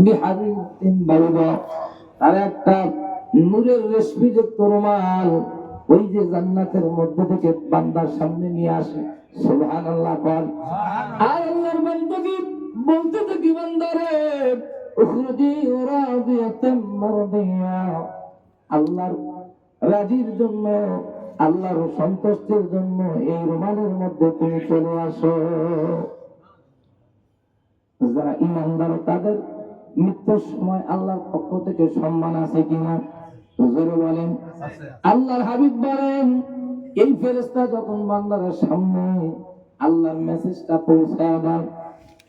বিহারিন বাইদা, আর একটা নূরের রেশমি যে তরমাল ওই যে জান্নাতের মধ্যে থেকে বান্দার সামনে নিয়ে আসে। সুবহানাল্লাহ কর। আর আল্লাহর বান্দাকে বলতে থাকি, বান্দারে উখরুজি রাদিয়াতাম মারদিয়া, আল্লাহর রাজির জন্য, আল্লাহর সন্তুষ্টির জন্য এই রুমালের মধ্যে তুমি চলে আসো। যারা ইমানদার তাদের মৃত্যুর সময় আল্লাহর পক্ষ থেকে সম্মান আছে কিনা জোরে বলেন। আল্লাহর হাবিব বলেন, এই ফেরেশতা যখন বান্দার সামনে আল্লাহর মেসেজটা পৌঁছায় দেয়,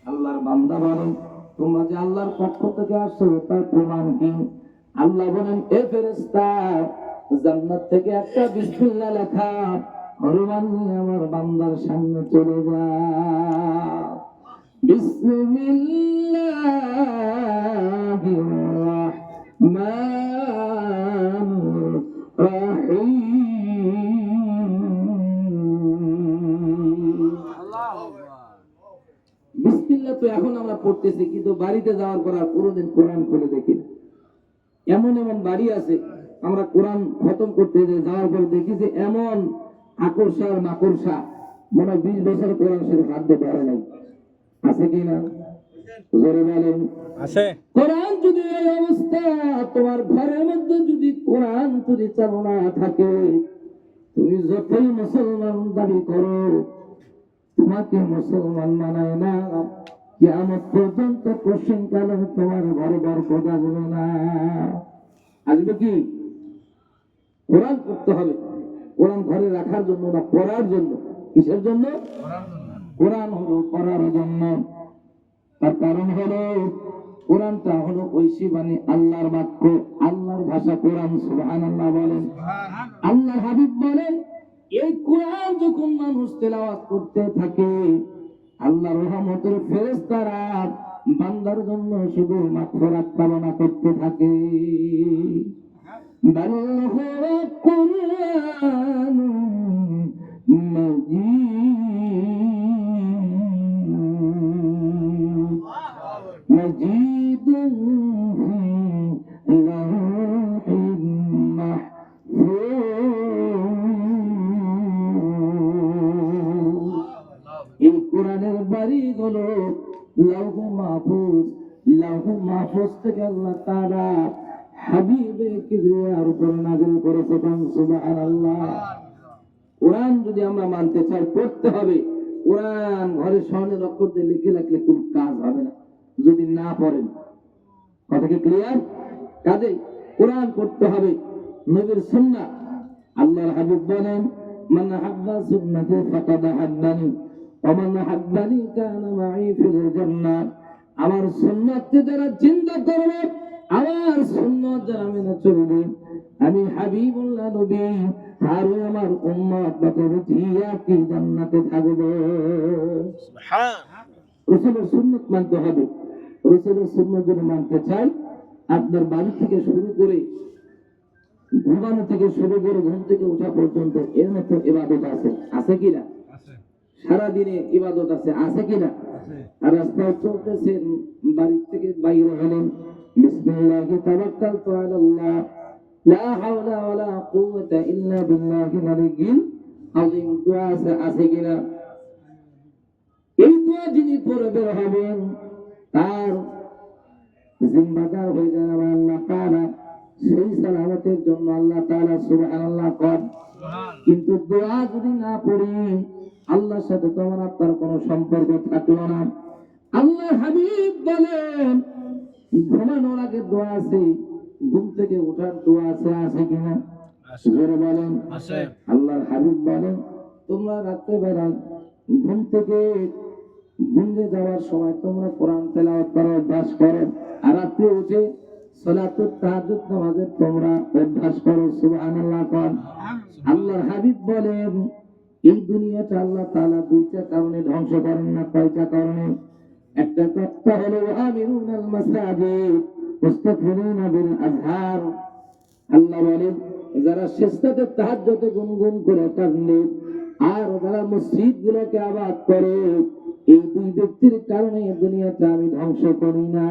আল্লাহর বান্দা বলেন, তোমরা যে আল্লাহর পক্ষ থেকে আসছো তার প্রমাণ কি? আল্লাহ বলেন, এ ফেরেশতা, জান্নাত থেকে একটা বিসমিল্লাহ লেখা রুমাল নিয়ে আমার বান্দার সামনে চলে যায়। বিসমিল্লাহির রাহমানির রাহিম। বিসমিল্লাহ তো এখন আমরা পড়তেছি, কিন্তু বাড়িতে যাওয়ার পর আর কোনোদিন কোরআন খুলে দেখি না। এমন এমন বাড়ি আছে, আমরা কোরআন খতম করতে যাওয়ার পর দেখি যে এমন আকর্ষা আর মাকড়সা, মনে 20 বছর কোরআন শরীফ হাত দিতে পারে নাই। আছে কি না জোরে বলেন? আছে। কোরআন যদি এই অবস্থা, তোমার ঘরের মধ্যে যদি কোরআন যদি চালু না থাকে, তুমি যতই মুসলমান দাবি করো, তোমাকে মুসলমান মানায় না। কিয়ামত পর্যন্ত কোশ্চেন কালে তোমার ঘরে বরকত আসবে না। আসবে কি? কোরআন পড়তে হবে। কোরআন ঘরে রাখার জন্য না, পড়ার জন্য। কিসের জন্য? কোরআন হলো পড়ার জন্য। তার কারণ হলো কোরআনটা হলো ঐশী বাণী, আল্লাহর বাক্য, আল্লাহর ভাষা কোরআন। সুবহানাল্লাহ বলেন। আল্লাহর হাবিব বলেন, এই কোরআন যখন মানুষ তেলাওয়াত করতে থাকে, আল্লাহর রহমতের ফেরেশতারা বান্দার জন্য শুধু মাগফিরাত কামনা করতে থাকে। বাল হুয়া কুরআনুন মাজিদুন ফি লাওহিন মাহফুজ। এই কোরআনের বাড়ি হলো লাউহে মাহফুজ। লাউহে মাহফুজ থেকে আল্লাহ তাআলা হাবিবে কিবরিয়ার উপর নাযিল করেছেন। সুবহানাল্লাহ। কোরআন যদি আমরা মানতে চাই, পড়তে হবে। কোরআন ঘরে স্বর্ণের অক্ষর দিয়ে লিখে রাখলে কোনো কাজ হবে না যদি না পড়েন। কথা কি ক্লিয়ার? কাজে কোরআন পড়তে হবে, নবীর সুন্নাহ। আল্লাহর হাবিব বলেন, মান হাব্বা সুন্নতি ফাকাদ হাব্বানি ওয়া মান হাব্বানি কানা মাই ফিল জান্নাহ। আমার সুন্নাতকে যারা চিন্তা করবে, আমার সুন্নাত যারা মেনে চলবে, আমি হাবিবুল্লাহ নবী আর আমার উম্মত বাতরিয়া কি জান্নাতে থাকবে। সুবহান। রাসূলের সুন্নাত মানতে হবে। রাসূলের সুন্নাত যদি মানতে চাই, আপনার বাড়ি থেকে শুরু করে, ঘুমানো থেকে শুরু করে, ঘুম থেকে ওঠা পর্যন্ত এর মধ্যে ইবাদত আছে। আছে কিনা? সারাদিনে ইবাদত আছে। আছে কিনা? আর রাস্তায় চলতেছেন, বাড়ি থেকে বাইরে হলেন, বিসমিল্লাহি তাওয়াক্কালতু আলাল্লাহ লা হাওলা ওয়ালা কুওয়াতা ইল্লা বিল্লাহিল আলিয়্যিল আযীম। দোয়া আছে। আছে কিনা? এই দোয়া যিনি পড়ে বের হবেন, তার জিম্মাদার হয়ে যাবে আল্লাহ তাআলা। সেই সালামতের জন্য আল্লাহ তাআলা সুবহানাল্লাহ কর। কিন্তু দোয়া যদি না পড়ি, আল্লাহর সাথে তোমার আপনার কোনো সম্পর্ক থাকলো না। আল্লাহ হাবিব বলেন, ঘুমানোর আগে দোয়া আছে, ঘুম থেকে ওঠার দোয়া আছে। আছে কিনা? জোরে বলেন। আল্লাহর হাবিব বলেন, তোমরা রাত্রে বেলা ঘুম থেকে ঘুমে যাওয়ার সময় তোমরা কোরআন তেলাওয়াত করার অভ্যাস করো, আর রাত্রে উঠে সালাতুত তাহাজ্জুদ নামাজের তোমরা অভ্যাস করো। সুবহানাল্লাহ কর। আল্লাহর হাবিব বলেন, এই দুনিয়াটা আল্লাহ তাআলা দুইটা কারণে ধ্বংস করেন না। কয়টা কারণে? একটা কথা হলো আমিরুনাল মাসাজিদ মুস্তাগফিরিনা বিল আযহার। আল্লাহ বলেন, যারা সিজদাতে তাহাজ্জুদে গুনগুন করে কাঁদে, আর যারা মসজিদগুলোকে আবাদ করে, এই দুই ব্যক্তির কারণে দুনিয়াটা আমি ধ্বংস করি না।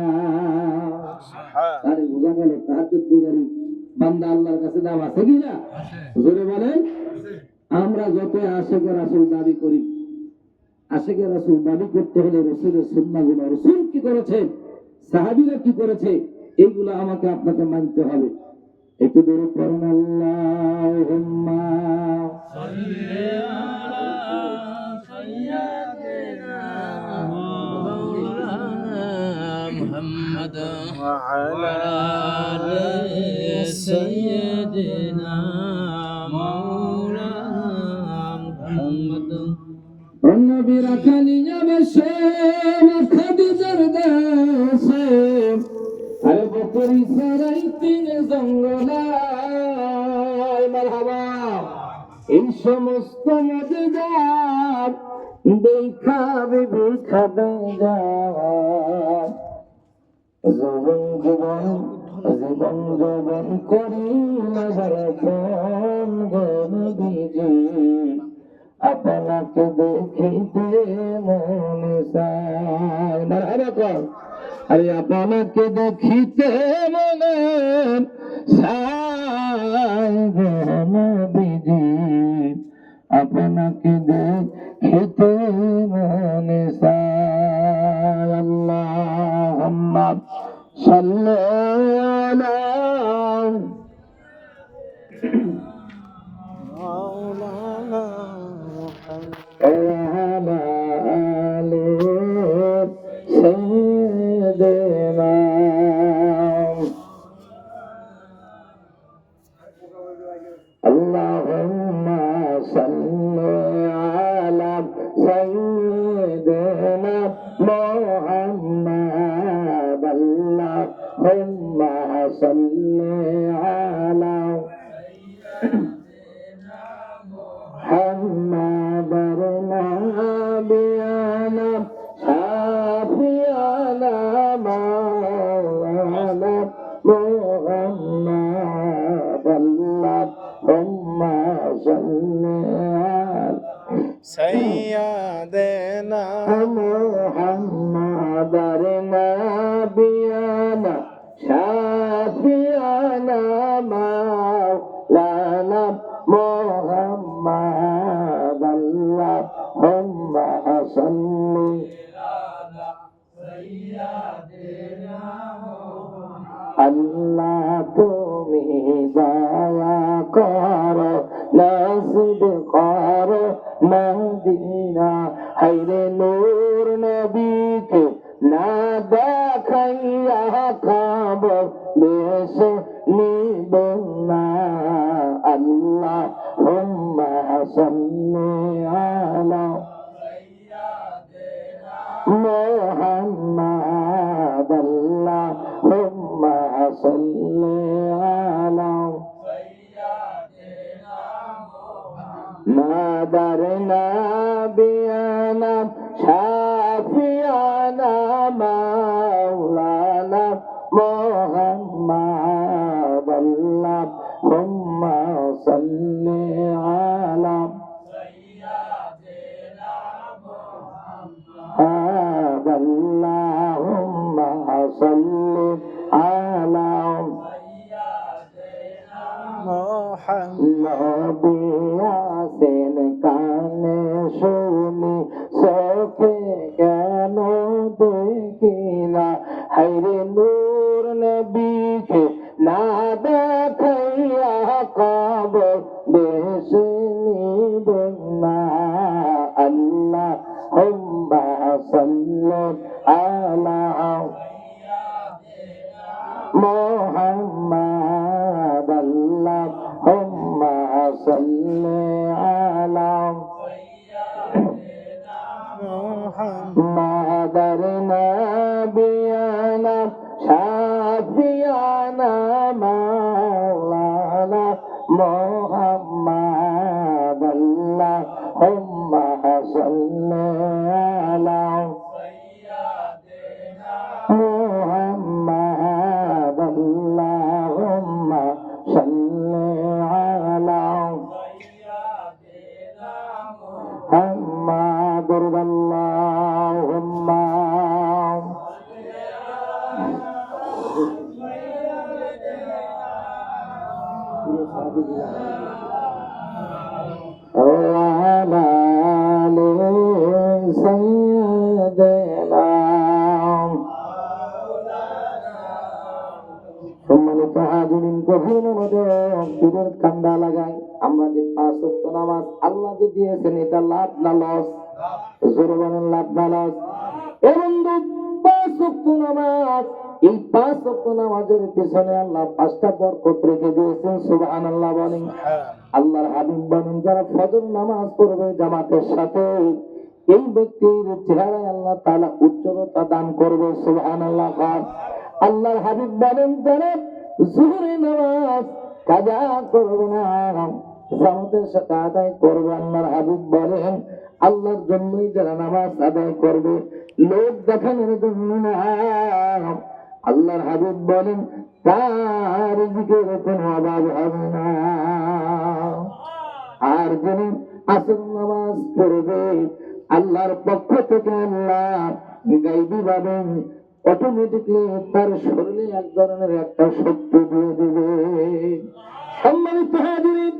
আরে বোঝা গেল তাহাজ্জুদ গুজারি বান্দা আল্লাহর কাছে দাম আছে কিনা? জোরে বলেন। আমরা যত আশিকে রাসূল দাবি করি, আশিকে রাসূল দাবি করতে হলে রাসূলের সুন্নাহগুলো, রাসূল কি করেছে, সাহাবীরা কি করেছে, এইগুলো আমাকে আপনাকে মানতে হবে। একটু দরুদ পড়ুন, আল্লাহুম্মা সাল্লি আলা সাইয়্যিদিনা মাওলানা মুহাম্মদ ওয়া আলা আলি সাইয়্যিদিনা মাওলানা মুহাম্মদ। নবীর খালিয়া বসে খাদিজার দেশে, আরে বকরি সরাইতেন জঙ্গলায়, মারহাবা। এই সমস্ত মজেদার দেখা বিবি খাদিজা, জীবন জীবন জীবন জীবন করি নবীজি, আপনাকে দেখিতে মনে চায়, মারহাবা। আরে আপনাকে দেখিতে মনে চায় নবীজি, আপনাকে দেখিতে মনে চায়। আল্লাহুম্মা সাল্লি আলা মাওলানা মুহাম্মদ ওয়া আলা আলি সাইয়্যিদিনা। আল্লাহুম্মা সাল্লি আলা সাইয়্যিদিনা মুহাম্মদ, আল্লাহুম্মা সাল্লি আলা محمد نبينا شافينا مولانا محمد، اللهم صل على سيدنا محمد نبينا شافينا مولانا محمد، اللهم صل على سيدنا محمد। আল্লাহ তুমি দয়া করো, নসিব করো মদিনা, হায়রে নূর নবীকে না দেখাইয়া কবর দেশে নিব না। আল্লাহুম্মা সাল্লি আলা মুহাম্মদ, আল্লাহুম্মা সাল্লি আলা মাদার নাবিয়ানা শাফিয়ানা মাওলানা মুহাম্মদ, আল্লাহুম্মা সাল্লি আলা সাইয়্যিদিনা মুহাম্মদ, আল্লাহুম্মা সাল্লি আলা সাইয়্যিদিনা মুহাম্মদ। নবিয়াসিন কানে শুনি চোখে কেন দেখি না, হায়রে নূর নবীকে না দেখাইয়া কবর দেশে নিব না। আল্লাহুম্মা সাল্লি আলা মুহাম্মদ, আল্লাহুম্মা সাল্লি আলা মুহাম্মদ নাবিয়ানা শাফিয়ানা মাওলানা মুহাম্মদ, আল্লাহুম্মা সাল্লি আলা মুহাম্মদ, আল্লাহুম্মা সাল্লি আলা মুহাম্মদ। وعلى آل سيدنا সম্মানিত হাজিরিন, গভীর মনোযোগ কান্দা লাগাই। আমরা যে 5 ওয়াক্ত নামাজ আল্লাহ যে দিয়েছেন, এটা লাভ না লস? জোরে বলেন, লাভ না লস? এ বন্ধু, 5 ওয়াক্ত নামাজ, এই 5 ওয়াক্ত নামাজের পিছনে আল্লাহ 5টা বরকত রেখে দিয়েছেন। সুবহানাল্লাহ বলেন। আল্লাহর হাবিব বলেন, যারা ফজর নামাজ পড়বে জামাতের সাথে, এই ব্যক্তির চেহারায় আল্লাহ তাআলা উজ্জ্বলতা দান করবে। সুবহানাল্লাহ। আল্লাহর হাবিব বলেন, যারা জোহরের নামাজ কাজা করবে না, জামাতের সাথে আদায় করবে, আল্লাহর হাবিব বলেন, আল্লাহর জন্যই যারা নামাজ আদায় করবে, লোক দেখানোর জন্য না, আল্লাহর হাবিব বলেন, তার রিজিকের কোনো অভাব হবে না। আর যিনি আসর নামাজ পড়বে, আল্লাহর পক্ষ থেকে আল্লাহ গায়বী ভাবে অটোমেটিকলি তার শরীরে এক ধরনের একটা শক্তি দিয়ে দেবে। সম্মানিত হাজিরিন,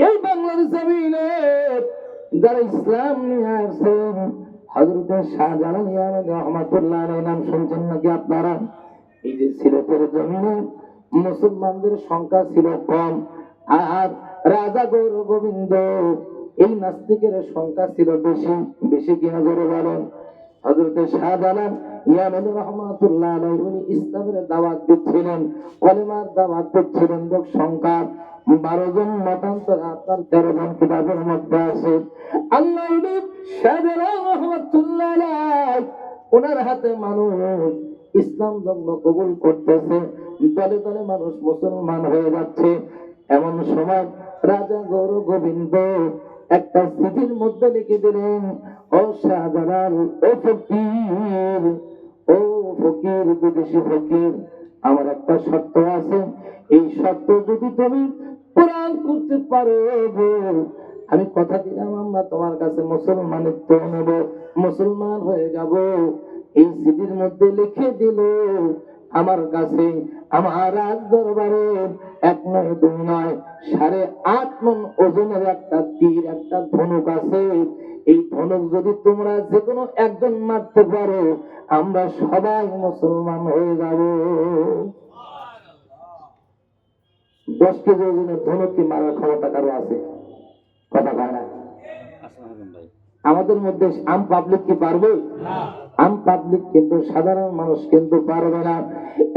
এই বাংলার জমিনে যারা ইসলাম নিয়ে আসছেন, হযরত শাহজালাল রহমাতুল্লাহ আলাইহি নাম শুনছেন নাকি আপনারা? এই যে সিলেটের জমিনে মুসলমানদের সংখ্যা ছিল কম, আর রাজা গৌর গোবিন্দ এই নাস্তিকের সংখ্যা ছিল বেশি। বেশি কিনা জোরে বলেন? হযরত শাহজালাল রহমাতুল্লাহ আলাইহি উনি ইসলামের দাওয়াত দিচ্ছিলেন, কলেমার দাওয়াত দিচ্ছিলেন। লোক সংখ্যা 12 জন, মতান্তর আপনার 13 জন কিতাবের মধ্যে আছে। আল্লাহ শাহজালাল রহমাতুল্লাহ আলাইহি ওনার হাতে মানুষ ইসলাম ধর্ম কবুল করতেছে, দলে দলে মানুষ মুসলমান হয়ে যাচ্ছে। এমন সময় রাজা গৌর গোবিন্দ একটা চিঠির মধ্যে লিখে দিলেন, ও শাহজালাল, ও ফকির, ও ফকির, বিদেশি ফকির, আমার একটা শর্ত আছে। এই শর্ত যদি তুমি পূরণ করতে পারো, আমি কথা দিলাম আমরা তোমার কাছে মুসলমানিত্ব নেব, মুসলমান হয়ে যাব। এই চিঠির মধ্যে লিখে দিল, আমার কাছে আমার রাজ দরবারে 1 নয় 2 নয় 8.5 মণ ওজনের একটা তীর, একটা ধনুক আছে। এই ধনুক যদি তোমরা যে কোনো একজন মারতে পারো, আমরা সবাই মুসলমান হয়ে যাব। 10 কেজি ওজনের ধনুক কি মারার ক্ষমতা কারো আছে? কথা কয় না। আমাদের মধ্যে আম পাবলিক কি পারবে? আম পাবলিক কিন্তু সাধারণ মানুষ কিন্তু পারবে না।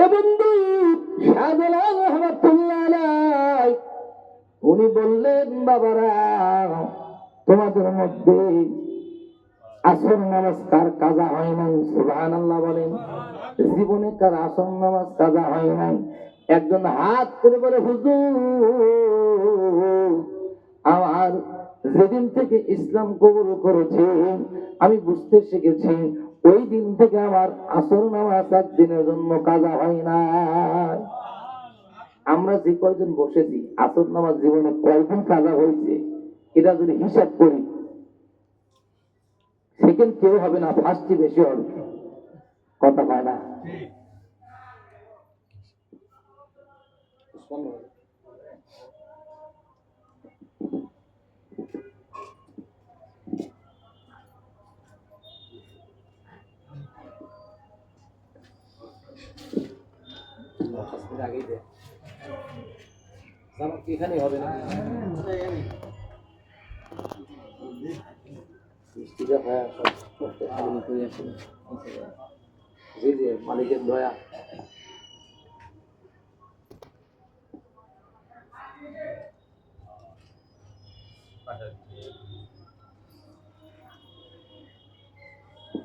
এবং শাহজালাল রহমাতুল্লাহ আলাইহি উনি বললেন, বাবারা, তোমাদের মধ্যে আসর নামাজ কার কাজা হয় নাই? সুবহানাল্লাহ বলেন। জীবনে কার আসর নামাজ কাজা হয় নাই? একজন হাত করে বলে, হুজুর, আমার যেদিন থেকে ইসলাম কবুল করেছে আমি বুঝতে শিখেছি, ওই দিন থেকে আমার আসর নামাজ একদিনের জন্য কাজা হয় না। আমরা যে কয়জন বসেছি, আসর নামাজ জীবনে কয়দিন কাজা হয়েছে এটা যদি হিসাব করি, সেকেন্ড কেউ হবে না, ফার্স্টই বেশি হবে। কথা পায় না। এখানে হবে না, মালিকের দয়া।